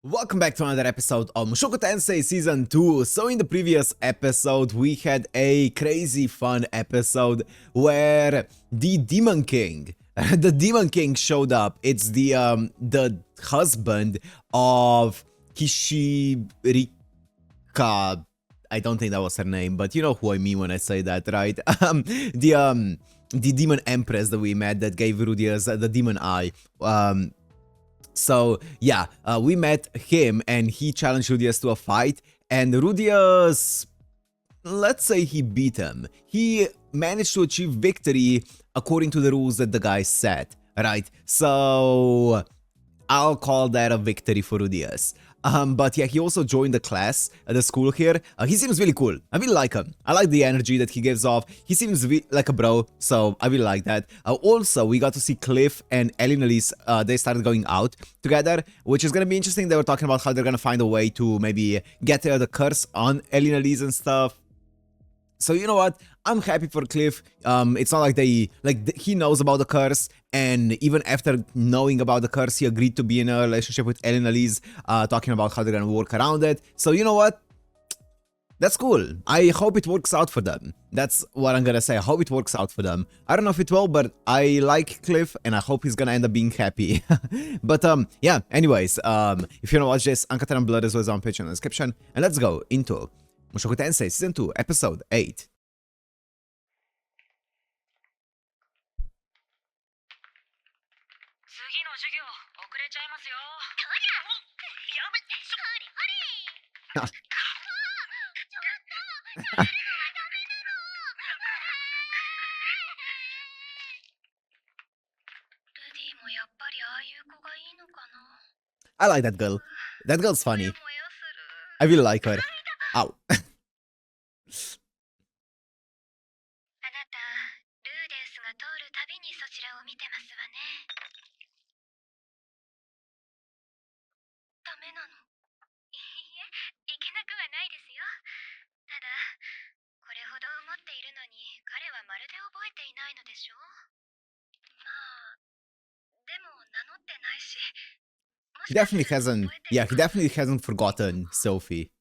Welcome back to another episode of Mushoku Tensei Season 2. So in the previous episode, we had a crazy fun episode where the Demon King, the Demon King showed up. It's the husband of Kishirika. I don't think that was her name, but you know who I mean when I say that, right? The Demon Empress that we met that gave Rudius the Demon Eye. So yeah, we met him and he challenged Rudius to a fight, and Rudius, let's say he beat him. He managed to achieve victory according to the rules that the guy set, right? So I'll call that a victory for Rudius. But yeah, he also joined the class at the school here. He seems really cool. I really like him. I like the energy that he gives off. He seems like a bro, so I really like that. Also, we got to see Cliff and Ellie. They started going out together, which is gonna be interesting. They were talking about how they're gonna find a way to maybe get the curse on Ellie and stuff. So you know what? I'm happy for Cliff. It's not like he knows about the curse, and even after knowing about the curse, he agreed to be in a relationship with Ellen Elise, talking about how they're gonna work around it. So you know what? That's cool. I hope it works out for them. That's what I'm gonna say. I hope it works out for them. I don't know if it will, but I like Cliff, and I hope he's gonna end up being happy. But yeah. Anyways, if you wanna watch this, Uncut Blood is always on Patreon in the description, and let's go into Mushoku Tensei Season 2, Episode 8. I like that girl. That girl's funny. I really like her. Ow. He definitely hasn't. Yeah, he definitely hasn't forgotten Sophie.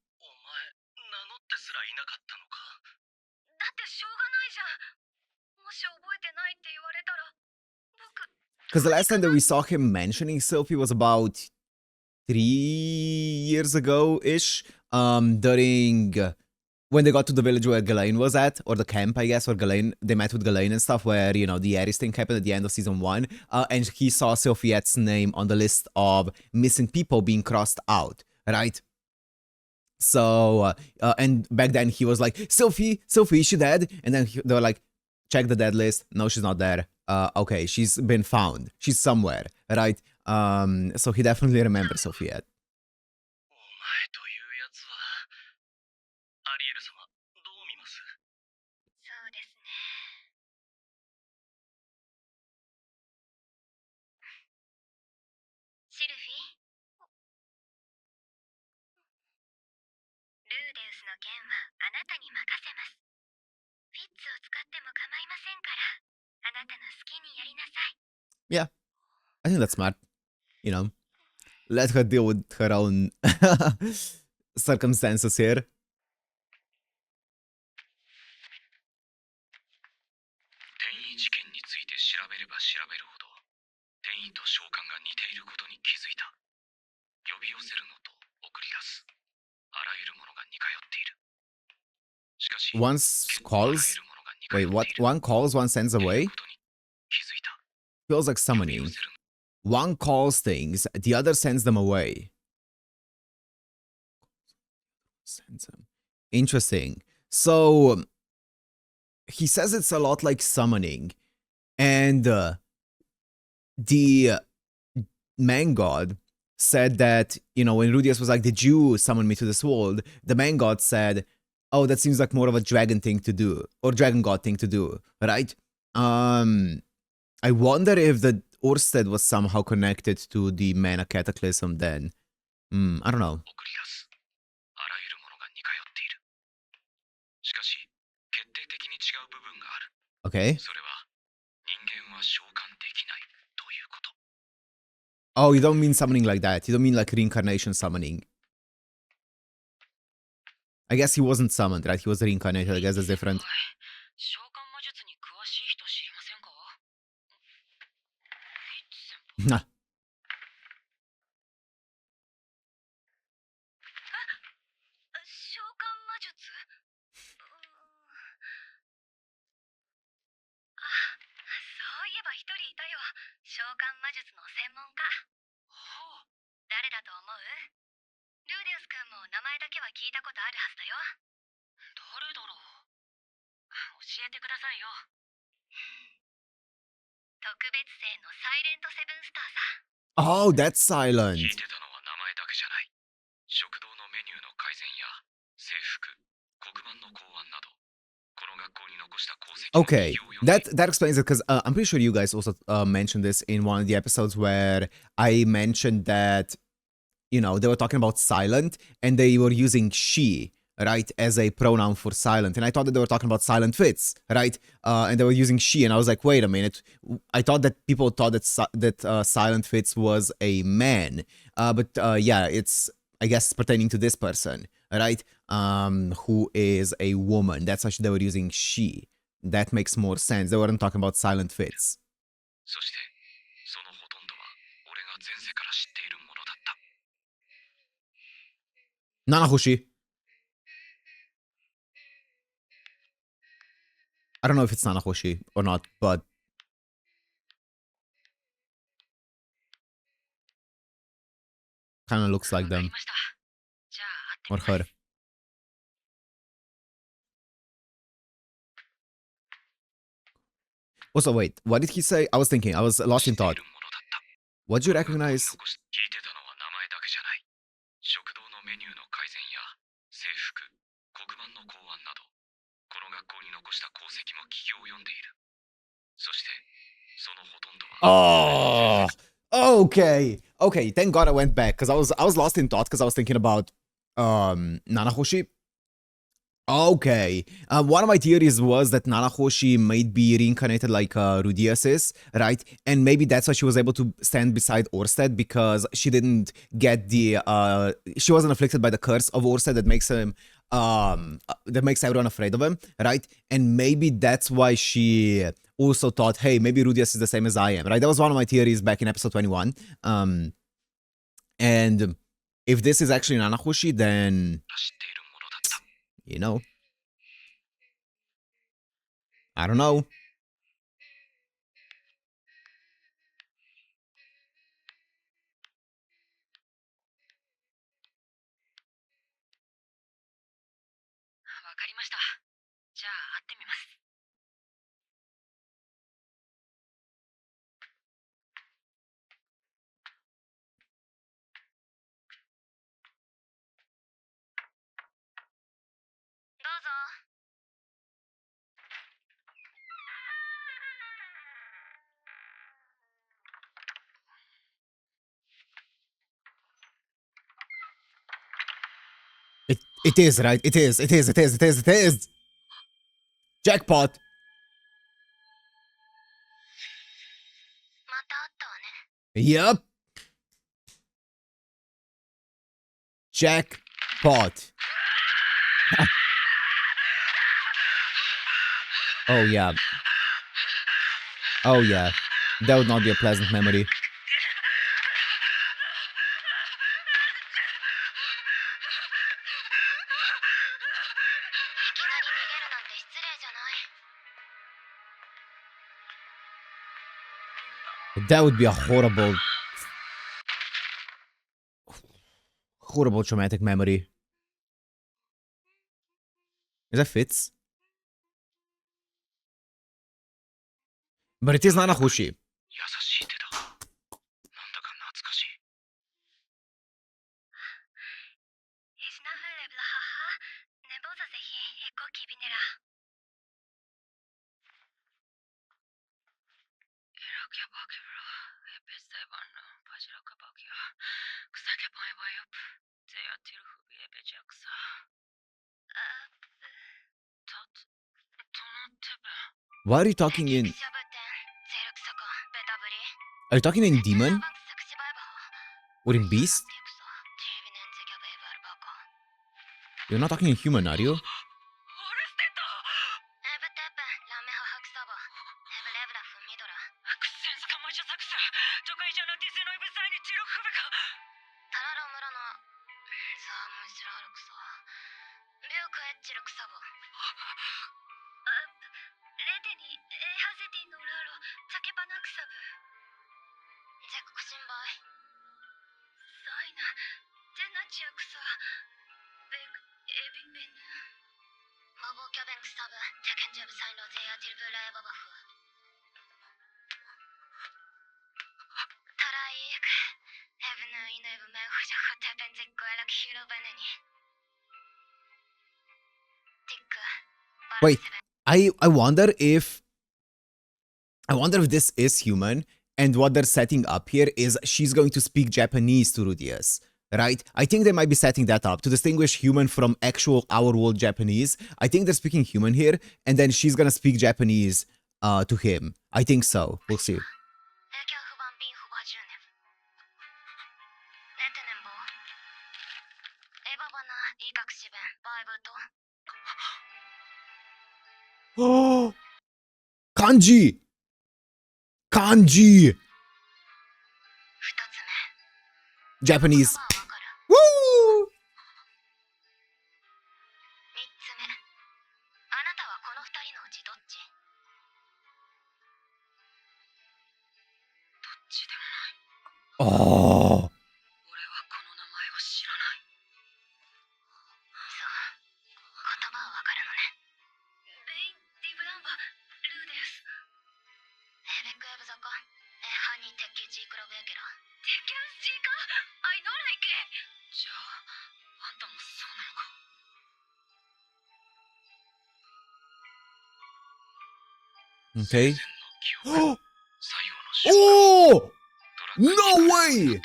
Because the last time that we saw him mentioning Sophie was about 3 years ago-ish, during when they got to the village where Ghislaine was at, or the camp, I guess, where they met with Ghislaine and stuff, where, you know, the Ares thing happened at the end of Season 1, and he saw Sophiette's name on the list of missing people being crossed out, right? So, and back then he was like, Sophie, is she dead? And then they were like, check the dead list. No, she's not there. Okay, she's been found. She's somewhere, right? So he definitely remembers Sophiette. Yeah, I think that's smart. You know, let her deal with her own circumstances here. Once calls. Wait, what? One calls, one sends away? Feels like summoning. One calls things, the other sends them away. Sends them. Interesting. So he says it's a lot like summoning, and the man god said that, you know, when Rudius was like, did you summon me to this world? The man god said, oh, that seems like more of a dragon thing to do, or dragon god thing to do, right? I wonder if the Orsted was somehow connected to the mana cataclysm then. I don't know. Okay. Oh, you don't mean summoning like that. You don't mean like reincarnation summoning. I guess he wasn't summoned, right? He was reincarnated. I guess that's different. Nah. 特別生のサイレントセブンスターさ。Oh, that's silent. 聞いてたのは名前だけじゃない。食堂のメニューの改善や制服、黒板の考案など、この学校に残した功績。 Okay, that explains it because I'm pretty sure you guys also mentioned this in one of the episodes where I mentioned that, you know, they were talking about silent and they were using she, right, as a pronoun for silent. And I thought that they were talking about silent fits, right? And they were using she, and I was like, wait a minute. I thought that people thought that silent fits was a man. But yeah, it's, I guess, pertaining to this person, right? Who is a woman. That's why they were using she. That makes more sense. They weren't talking about silent fits. そして、そのほとんどは俺が前世から知っているものだった。Nanahoshi. I don't know if it's Nanahoshi or not, but kind of looks like them. Or her. Also, wait, what did he say? I was thinking, I was lost in thought. What'd you recognize? Oh, okay. Okay, thank God I went back because I was lost in thought because I was thinking about Nanahoshi. Okay. One of my theories was that Nanahoshi might be reincarnated like Rudias is, right? And maybe that's why she was able to stand beside Orsted because she didn't get the she wasn't afflicted by the curse of Orsted that makes him that makes everyone afraid of him, right? And maybe that's why she also thought, hey, maybe Rudias is the same as I am, right? That was one of my theories back in episode 21. And if this is actually Nanahoshi, then, you know, I don't know. It is, right? It is. Jackpot. Yep. Jackpot. Oh, yeah. Oh, yeah. That would not be a pleasant memory. That would be a horrible traumatic memory. Is that Fitz? But it is Nanahoshi. Why are you talking in... Are you talking in demon? Or in beast? You're not talking in human, are you? Wait, I wonder if this is human, and what they're setting up here is she's going to speak Japanese to Rudius, right? I think they might be setting that up to distinguish human from actual our world Japanese. I think they're speaking human here, and then she's gonna speak Japanese to him. I think so. We'll see. Oh, kanji! Kanji! Japanese. Woo! Oh. Okay. Oh! No way!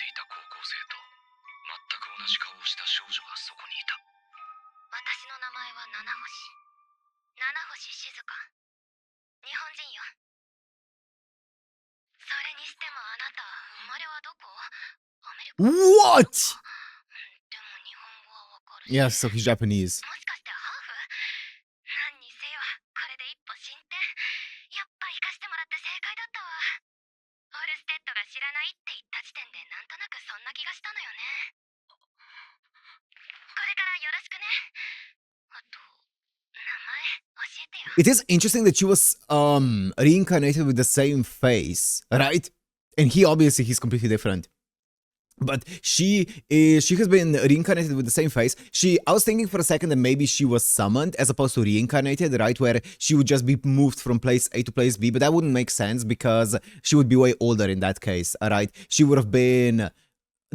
What? Yeah, so he's Japanese. It is interesting that she was reincarnated with the same face, right? And he's completely different. But she has been reincarnated with the same face. I was thinking for a second that maybe she was summoned as opposed to reincarnated, right? Where she would just be moved from place A to place B, but that wouldn't make sense because she would be way older in that case, right? She would have been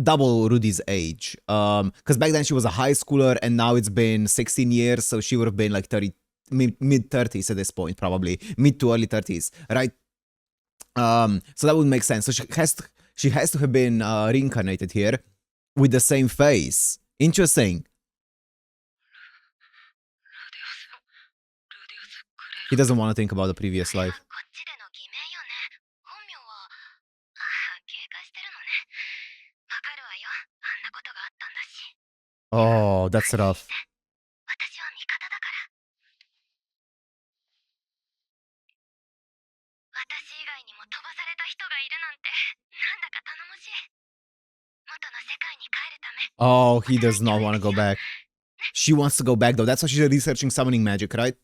double Rudy's age. Because back then she was a high schooler and now it's been 16 years, so she would have been like 30, mid-30s at this point, probably. Mid to early 30s, right? So that would make sense. So she has to have been reincarnated here with the same face. Interesting. He doesn't want to think about the previous life. Oh, that's rough. Oh, he does not want to go back. She wants to go back though. That's why she's researching summoning magic, right?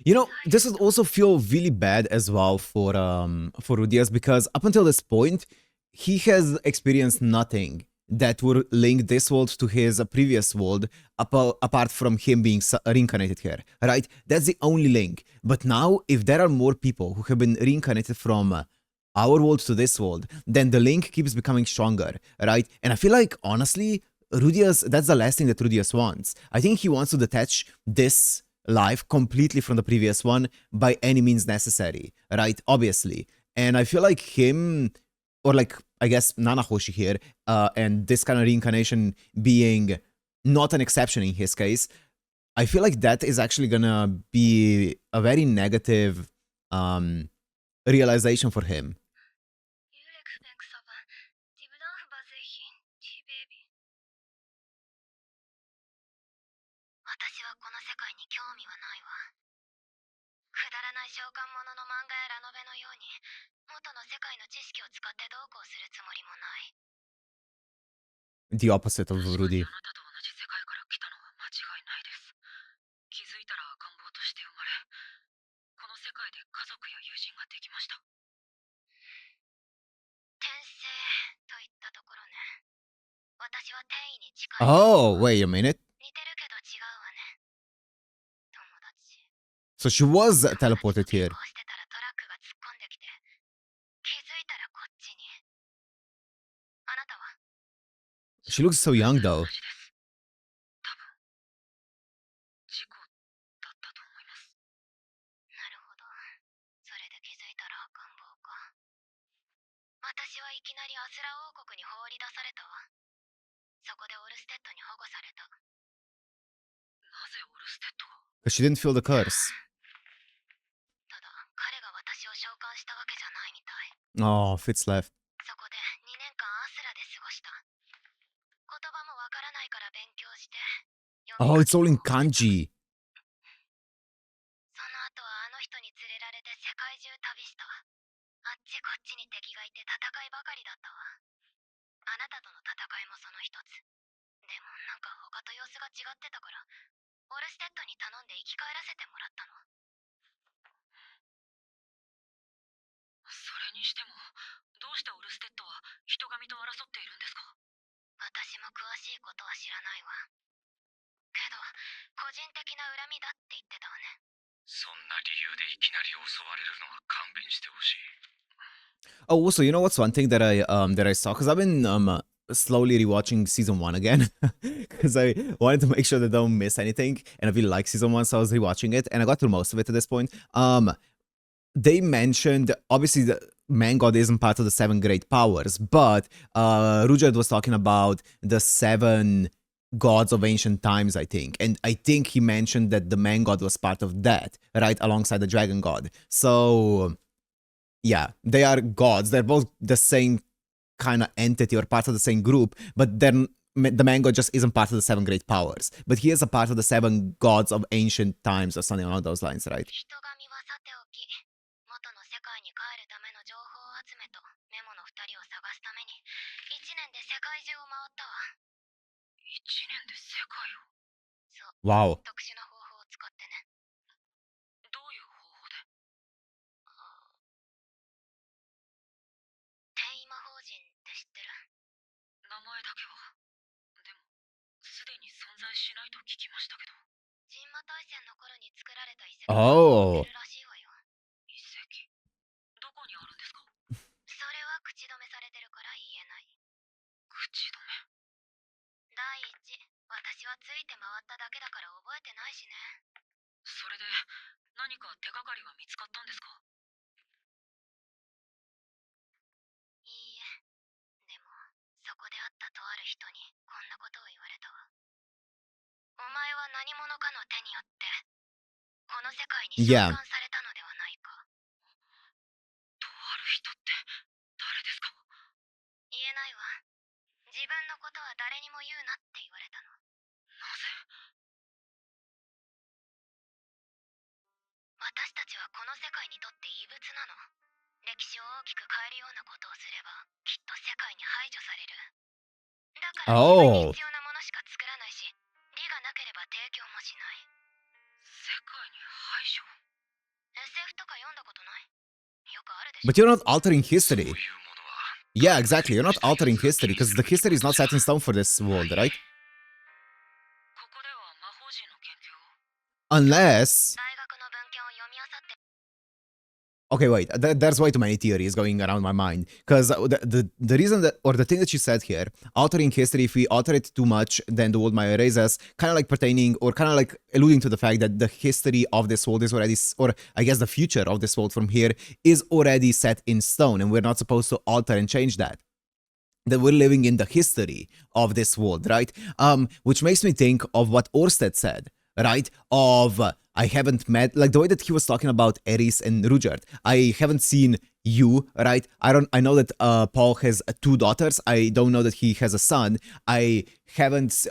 You know, this would also feel really bad as well for Rudius, because up until this point, he has experienced nothing that would link this world to his previous world, apart from him being reincarnated here, right? That's the only link. But now, if there are more people who have been reincarnated from our world to this world, then the link keeps becoming stronger, right? And I feel like, honestly, Rudius, that's the last thing that Rudius wants. I think he wants to detach this life completely from the previous one by any means necessary, right? Obviously. And I feel like him, or like, I guess Nanahoshi here, and this kind of reincarnation being not an exception in his case, I feel like that is actually gonna be a very negative realization for him. 私はこの世界に興味はないわ。くだらない召喚物の漫画やラノベのように元の世界の知識を使ってどうこうするつもりもない。The opposite of 確かに Rudy. あなたと同じ世界から来たのは間違いないです。気づいたら赤ん坊として生まれ、この世界で家族や友人ができました。転生といったところね。私は転移に近い。Oh, wait a minute. 似てるけど違うわね。友達。 So she was teleported here. こうしてたらトラックが突っ込んできて、気づいたらこっちに。あなたは She looks so young though. 同じです。多分、事故だったと思います。なるほど。それで気づいたら赤ん坊か。私はいきなりアスラ王国に放り出されたわ。そこでオルステッドに保護された。なぜオルステッドが Because she didn't feel the curse. ただ、彼が私を召喚したわけじゃないみたい。 Oh, Fitz left. そこで2年間アスラで過ごした。言葉もわからないから勉強して。 Oh, it's all in kanji. その後はあの人に連れられて世界中旅した。あっちこっちに敵がいて戦いばかりだったわ。あなたとの戦いもその一つ。でもなんか他と様子が違ってたから、オルステッドに頼んで生き返らせてもらったの。それにしても、どうしてオルステッドは人神と争っているんですか？私も詳しいことは知らないわ。けど、個人的な恨みだって言ってたわね。そんな理由でいきなり襲われるのは勘弁してほしい。 Oh, also, you know what's one thing that I saw? Because I've been slowly rewatching season 1 again. Because I wanted to make sure that I don't miss anything. And I really like season 1, so I was rewatching it. And I got through most of it at this point. They mentioned, obviously, the man god isn't part of the 7 great powers, but Rudyard was talking about the 7 gods of ancient times, I think. And I think he mentioned that the man god was part of that, right? Alongside the dragon god. So, yeah, they are gods. They're both the same kind of entity or part of the same group, but then the man god just isn't part of the 7 great powers. But he is a part of the 7 gods of ancient times or something along those lines, right? 人神はさておき、元の世界に帰るための情報集めとメモの2人を探すために1年で世界中を回ったわ。1年で世界を。そう。 Wow. 特殊な方法を使ってね。どういう方法で？転移魔法陣って知ってる？名前だけは。でも、すでに存在しないと聞きましたけど。神魔大戦の頃に作られた遺跡 Oh. が出るらしいわよ。遺跡？どこにあるんですか？それは口止めされてるから言えない。口止め。第一、私はついて回っただけだから覚えてないしね。それで、何か手がかりは見つかったんですか？いいえ。でも、そこで会ったとある人にこんなことを言われたわ。お前は何者かの手によって、この世界に召 Yeah. 喚されたのではないか。とある人って誰ですか？言えないわ。自分のことは誰にも言うなって言われたの。なぜ？私たちはこの世界にとって異物なの。歴史を大きく変えるようなことをすれば、きっと世界に排除される。だから自分に必要なものしか作らないし、利がなければ提供もしない。世界に排除？ SF とか読んだことない？よくあるでしょ。 But you're not altering そうい history. うものは Yeah, exactly. You're not altering history because the history is not set in stone for this world, right? ここでは魔法陣の研究を。 Unless... 大学の文献を読み漁って。Okay, wait. There's way too many theories going around my mind. Because the reason that, or the thing that she said here, altering history, if we alter it too much, then the world might erase us, kind of like pertaining, or kind of like alluding to the fact that the history of this world is already, or I guess the future of this world from here is already set in stone, and we're not supposed to alter and change that. That we're living in the history of this world, right? Which makes me think of what Orsted said, right? Of I haven't met, like the way that he was talking about Eris and Rudyard. I haven't seen you, right? I know that Paul has 2 daughters. I don't know that he has a son. I haven't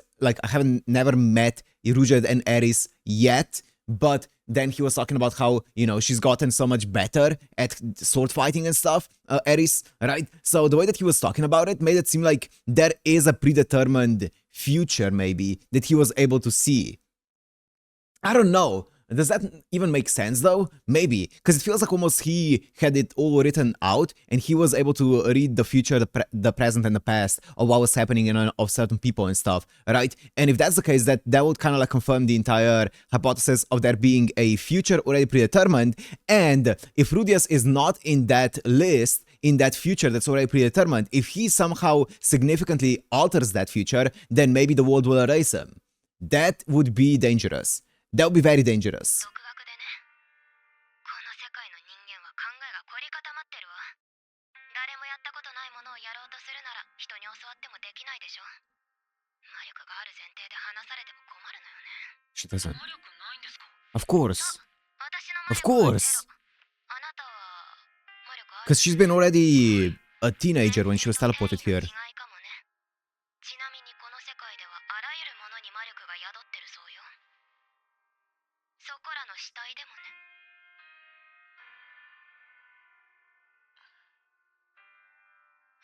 never met Rudyard and Eris yet, but then he was talking about how, you know, she's gotten so much better at sword fighting and stuff, Eris, right? So the way that he was talking about it made it seem like there is a predetermined future, maybe, that he was able to see. I don't know. Does that even make sense though? Maybe, because it feels like almost he had it all written out and he was able to read the future, the present, and the past of what was happening in of certain people and stuff, right? And if that's the case, that would kind of like confirm the entire hypothesis of there being a future already predetermined. And if Rudius is not in that list, in that future that's already predetermined, if he somehow significantly alters that future, then maybe the world will erase him. That would be dangerous. That would be very dangerous. 独学でね。この世界の人間は考えが凝り固まってるわ。誰もやったことないものをやろうとするなら人に教わってもできないでしょ。魔力がある前提で話されても困るのよね。She doesn't. 魔力ないんですか？ Of course. 私の Of 魔力は course. ゼロ。あなたは魔力ある。 Because she's been already a teenager when she was teleported here. 違いかもね。ちなみにこの世界ではあらゆるものに魔力が宿ってるそうよ。そこらの死体でもね。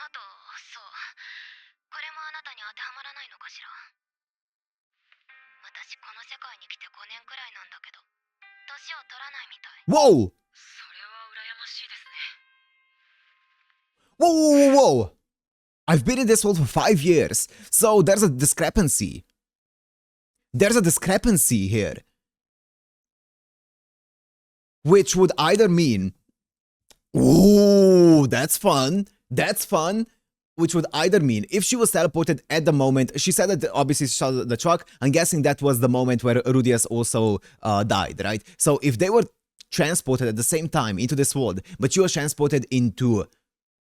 あと、そう。これもあなたに当てはまらないのかしら。私この世界に来て5年くらいなんだけど、年を取らないみたい。Whoa! それは羨ましいですね。 Whoa, whoa, whoa, whoa! I've been in this world for 5 years, so there's a discrepancy. There's a discrepancy here. Which would either mean, ooh, that's fun, which would either mean, if she was teleported at the moment, she said that obviously she saw the truck, I'm guessing that was the moment where Rudius also died, right? So if they were transported at the same time into this world, but she was transported into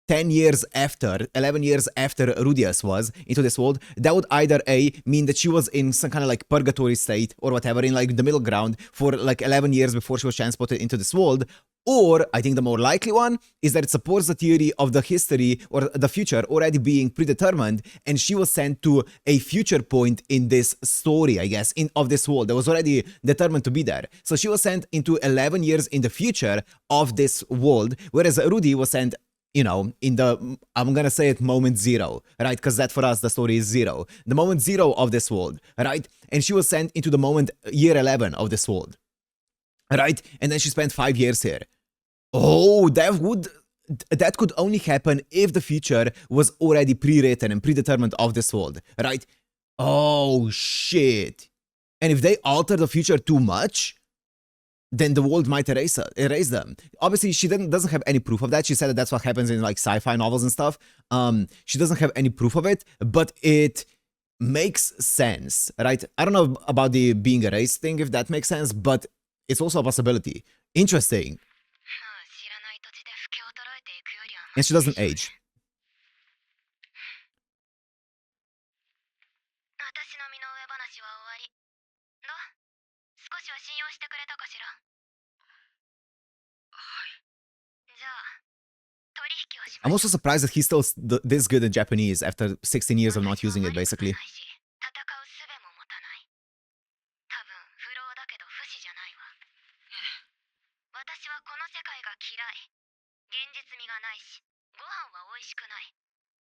10 years after, 11 years after Rudius was into this world, that would either A, mean that she was in some kind of like purgatory state or whatever, in like the middle ground for like 11 years before she was transported into this world, or I think the more likely one is that it supports the theory of the history or the future already being predetermined, and she was sent to a future point in this story, I guess, of this world that was already determined to be there. So she was sent into 11 years in the future of this world, whereas Rudy was sent, you know, in the, I'm gonna say it, moment 0, right? Because that for us, the story is 0. The moment 0 of this world, right? And she was sent into the moment year 11 of this world, right? And then she spent 5 years here. Oh, that could only happen if the future was already pre-written and predetermined of this world, right? Oh, shit. And if they alter the future too much, then the world might erase them. Obviously, she doesn't have any proof of that. She said that that's what happens in like sci-fi novels and stuff. She doesn't have any proof of it, but it makes sense, right? I don't know about the being erased thing, if that makes sense, but it's also a possibility. Interesting. まあ知らない土地で不況を捉えていくよりは And she doesn't age. 私の身の上話は終わり。どう？少しは信用してくれたかしら。はい。じゃあ取引をし I'm ましょ also surprised that he's still this good in Japanese after 16 years of う。 not using it, 私は魔力 basically. もないし戦う術も持たない。多分不老だけど不死じゃないわ。私はこの世界が嫌い。現実味がないし、ご飯は美味しくない。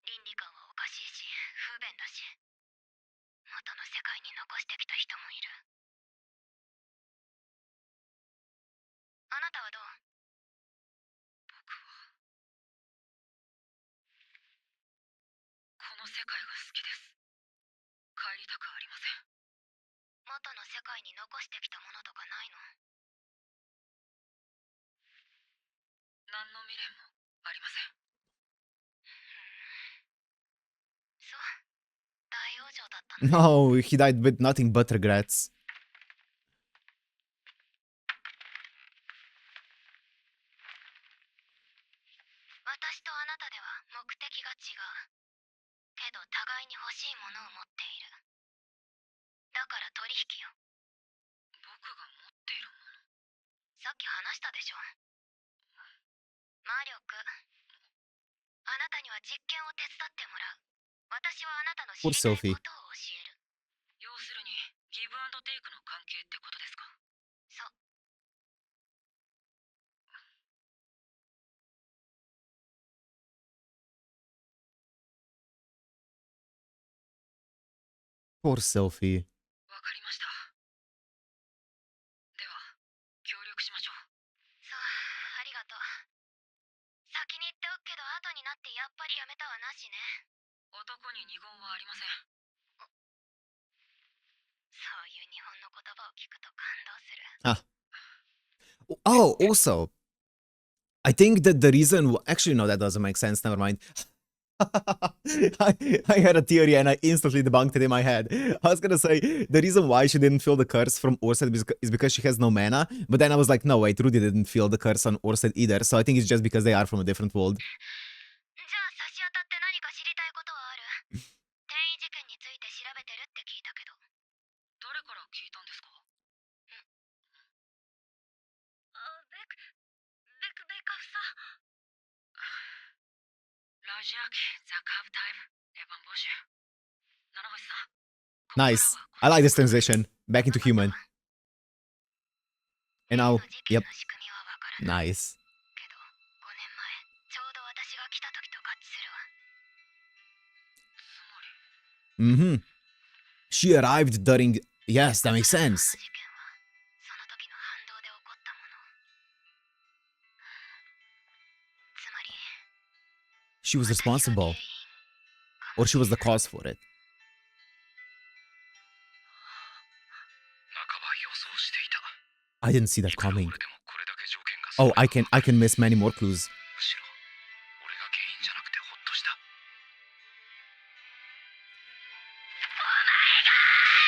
倫理観はおかしいし、不便だし。元の世界に残してきた人もいる。あなたはどう？僕はこの世界が好きです。帰りたくありません。元の世界に残してきたものとかないの？何の未練もありません。そう、大往生だったの。No, he died with nothing but regrets. 私とあなたでは目的が違う。けど互いに欲しいものを持っている。だから取引よ。僕が持っているもの。さっき話したでしょ。魔力。あなたには実験を手伝ってもらう。私はあなたの知 Poor りたい Sophie. ことを教える。要するにギブアンドテイクの関係ってことですか。そう。Poor Sophie. わかりました。では協力しましょう。そう、ありがとう。先に言っておくけど後になってやっぱりやめたはなしね。男に二言はありません。そういう日本の言葉を聞くと感動する。Ah. Oh, also, I think that the reason... Actually, no, that doesn't make sense. Never mind. I had a theory and I instantly debunked it in my head. I was gonna say, the reason why she didn't feel the curse from Orsted is because she has no mana. But then I was like, no, wait, Rudy didn't feel the curse on Orsted either. So I think it's just because they are from a different world. じゃあ差し当たって何か知りたいことはある？転移事件について調べてるって聞いたけど。誰から聞いたんですか。ベカフさ。ラジアキ、ザカーブタイム、エヴァンボシュ。七星さん。 Nice. I like this transition. Back into human. And now, yep. 仕組みはわからない。 Nice. けど5年前ちょうど私が来た時と合致するわ。 Mm-hmm. She arrived during... Yes, that makes この sense. 事件はその時の反動で起こったもの。つまり She was 私が原 responsible. 因か Or も she was the cause for it. 半ば予想していた。 I didn't see that いくら coming. 俺でもこれだけ条件が Oh, 揃えば I can miss many more clues. むしろ俺が原因じゃなくてホッとした。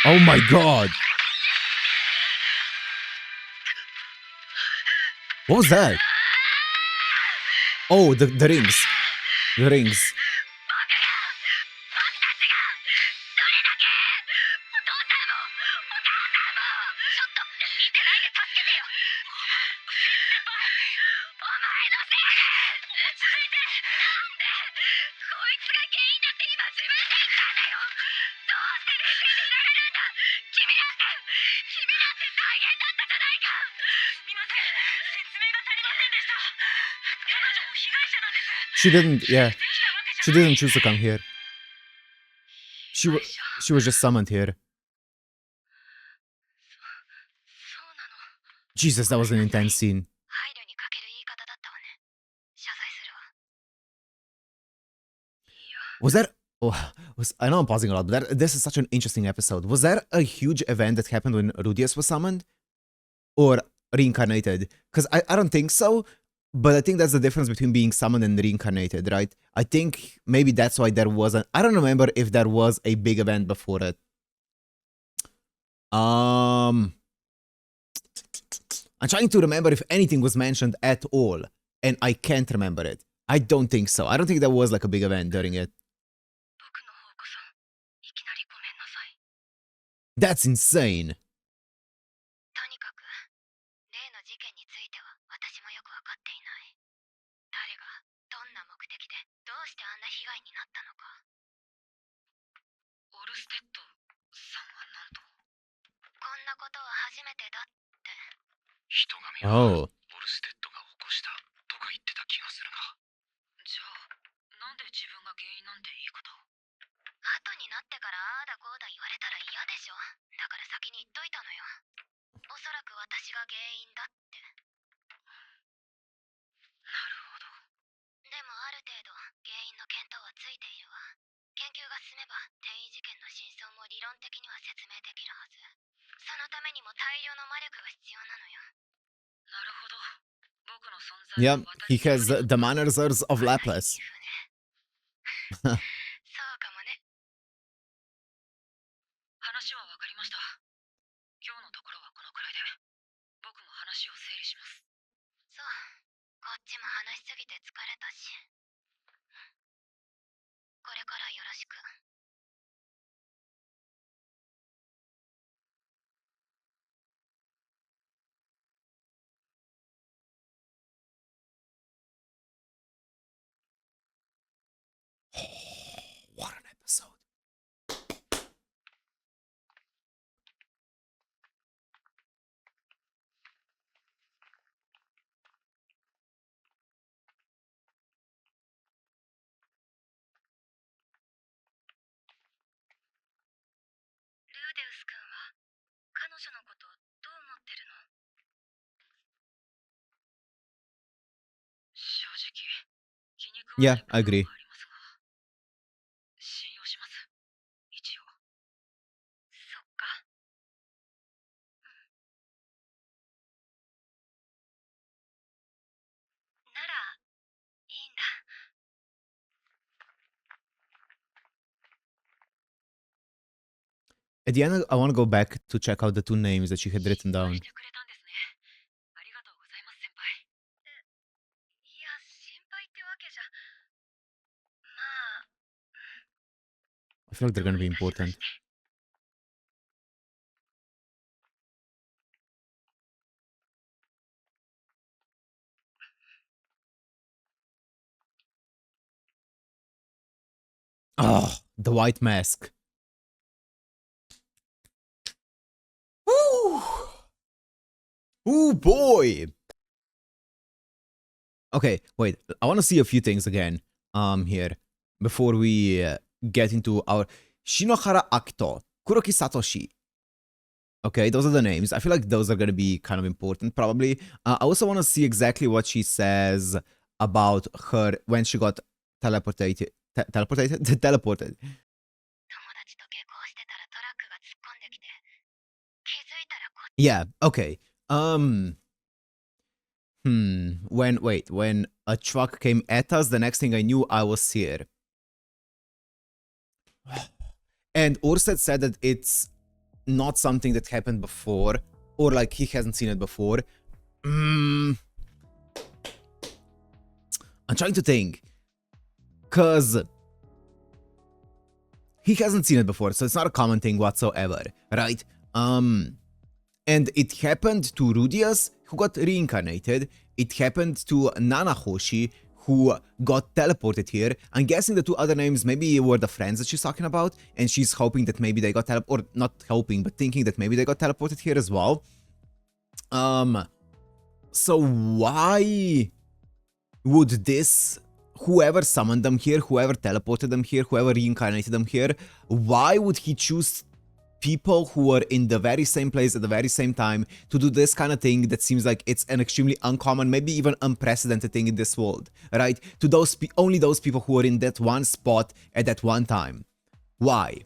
Oh my god! What was that? Oh, the rings. The rings. 僕たちがどれだけお父さんもお母さんもちょっと見てないで助けてよ。先輩、お前のせいで。落ち着いて。なんでこいつが原因だって今自分で言ったんだよ。どうして冷静でいられるんだ。君だって大変だったじゃないか。すみません、説明が足りませんでした。彼女も被害者なんです。 She didn't, yeah. できたわけじゃ She ない。 didn't choose to come here. She was just summoned here. そうなの。 Jesus, that was an intense scene. 配慮に欠ける言い方だったわね。謝罪するわ。 Was that... Oh, I know I'm pausing a lot, but this is such an interesting episode. Was that a huge event that happened when Rudius was summoned? Or reincarnated? Because I don't think so, but I think that's the difference between being summoned and reincarnated, right? I think maybe that's why there wasn't... I don't remember if there was a big event before it. I'm trying to remember if anything was mentioned at all, and I can't remember it. I don't think so. I don't think there was like a big event during it. 僕の方こそいきなりごめんなさい。 That's insane. とにかく例の事件については私もよくわかっていない。誰がどんな目的でどうしてあんな被害になったのか。オルステッドさんはなんと。こんなことは初めてだって。人神は Oh. オルステッドが起こしたとか言ってた気がするな。じゃあなんで自分が原因なんて言い方を。後になってからああだこうだ言われたら嫌でしょ。だから先に言っといたのよ。おそらく私が原因だって。なるほど。でもある程度原因の見当はついているわ。研究が進めば転移事件の真相も理論的には説明できるはず。そのためにも大量の魔力が必要なのよ。なるほど。僕の存在 Yeah, he has the manners of Laplace. そうかもね。話はわかりました。今日のところはこのくらいで、僕も話を整理します。そう、こっちも話しすぎて疲れたし。これからよろしく。What an episode. Yeah, I agree. 信用します。一応。そっか。なら、いいんだ。At the end, I want to go back to check out the two names that she had written 心配 down. してくれたんですね。ありがとうございます、先輩。いや、心配ってわけじゃ。まあ、I feel like they're どう gonna be いたしま important. して。Oh, the white mask. Woo! Ooh, boy! Okay, wait. I want to see a few things again. Here before we get into our Shinohara Akito, Kuroki Satoshi. Okay, those are the names. I feel like those are gonna be kind of important, probably. I also want to see exactly what she says about her when she got teleported. Teleported? Teleported. 友達と下校してたらトラックが突っ込んできて、気づいたらこっ Yeah, okay. When a truck came at us, the next thing I knew, I was here. And Orsted said that it's not something that happened before, or like he hasn't seen it before. I'm trying to think. Cause he hasn't seen it before, so it's not a common thing whatsoever, right? And it happened to Rudius, who got reincarnated. It happened to Nanahoshi, who got teleported here. I'm guessing the two other names maybe were the friends that she's talking about, and she's hoping that maybe they got teleported, or not hoping, but thinking that maybe they got teleported here as well. So why would this, whoever summoned them here, whoever teleported them here, whoever reincarnated them here, why would he choose people who are in the very same place at the very same time to do this kind of thing that seems like it's an extremely uncommon, maybe even unprecedented thing in this world, right? To those only those people who are in that one spot at that one time. Why?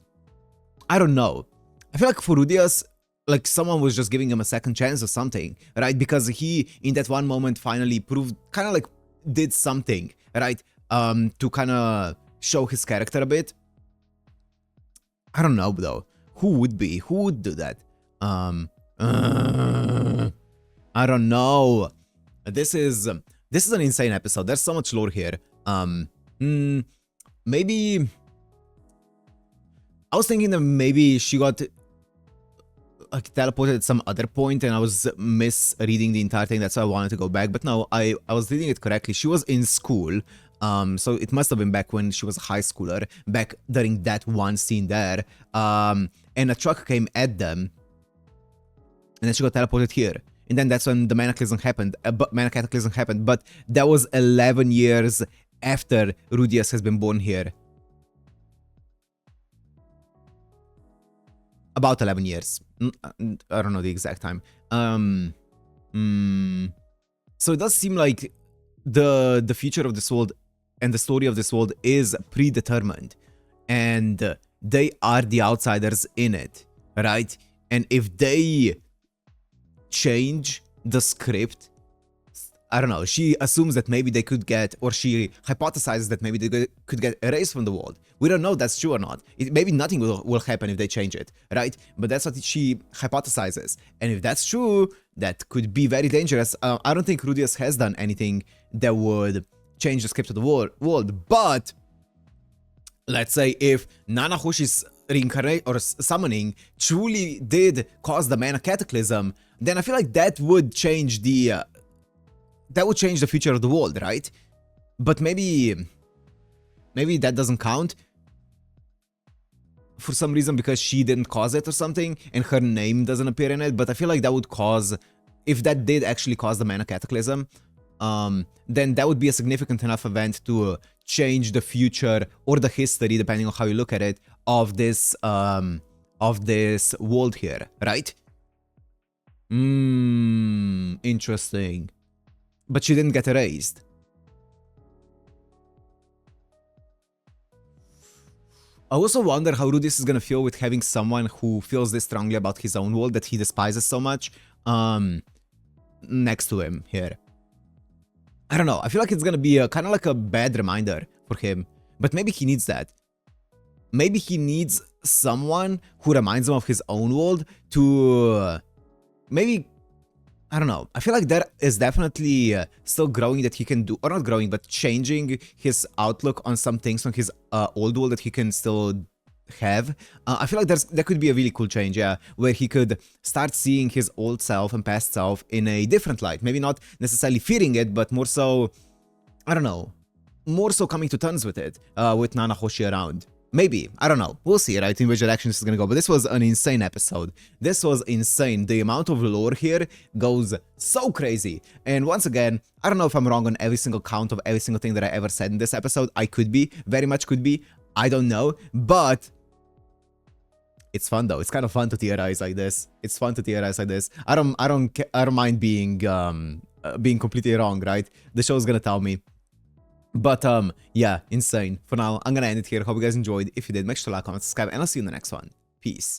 I don't know. I feel like for Rudius, like someone was just giving him a second chance or something, right? Because he, in that one moment, finally proved, kind of like did something, right? To kind of show his character a bit. I don't know though. Who would be? Who would do that? I don't know. This is an insane episode. There's so much lore here. Maybe I was thinking that maybe she got like teleported at some other point and I was misreading the entire thing. That's why I wanted to go back. But no, I was reading it correctly. She was in school. So it must have been back when she was a high schooler, back during that one scene there. And a truck came at them, and then she got teleported here. And then that's when the Mana Cataclysm happened. But that was 11 years after Rudius has been born here. About 11 years. I don't know the exact time. So it does seem like the future of this world and the story of this world is predetermined, and they are the outsiders in it, right? And if they change the script I don't know, she assumes that maybe they could get, or she hypothesizes that maybe they could get erased from the world. We don't know if that's true or not. Maybe nothing will happen if they change it, right? But that's what she hypothesizes. And if that's true, that could be very dangerous. I don't think Rudius has done anything that would change the script of the world. But let's say if Nanahoshi's reincarnation or summoning truly did cause the mana cataclysm, then I feel like that would change the future of the world, right? But maybe that doesn't count for some reason because she didn't cause it or something and her name doesn't appear in it. But I feel like that would cause, if that did actually cause the mana cataclysm, then that would be a significant enough event to change the future or the history, depending on how you look at it, of this world here, right? Interesting. But she didn't get erased. I also wonder how Rudius is gonna feel with having someone who feels this strongly about his own world that he despises so much next to him here. I don't know. I feel like it's gonna be kind of like a bad reminder for him. But maybe he needs that. Maybe he needs someone who reminds him of his own world to maybe, I don't know. I feel like there is definitely still growing that he can do, or not growing, but changing his outlook on some things on his old world that he can still have. I feel like there could be a really cool change, yeah, where he could start seeing his old self and past self in a different light. Maybe not necessarily fearing it, but more so, I don't know, more so coming to terms with it, with Nanahoshi around. Maybe. I don't know. We'll see, right, in which direction this is gonna go. But this was an insane episode. This was insane. The amount of lore here goes so crazy. And once again, I don't know if I'm wrong on every single count of every single thing that I ever said in this episode. I could be. Very much could be. I don't know. But it's fun though. It's kind of fun to theorize like this. It's fun to theorize like this. I don't mind being completely wrong, right? The show's gonna tell me. But yeah, insane. For now, I'm gonna end it here. Hope you guys enjoyed. If you did, make sure to like, comment, subscribe, and I'll see you in the next one. Peace.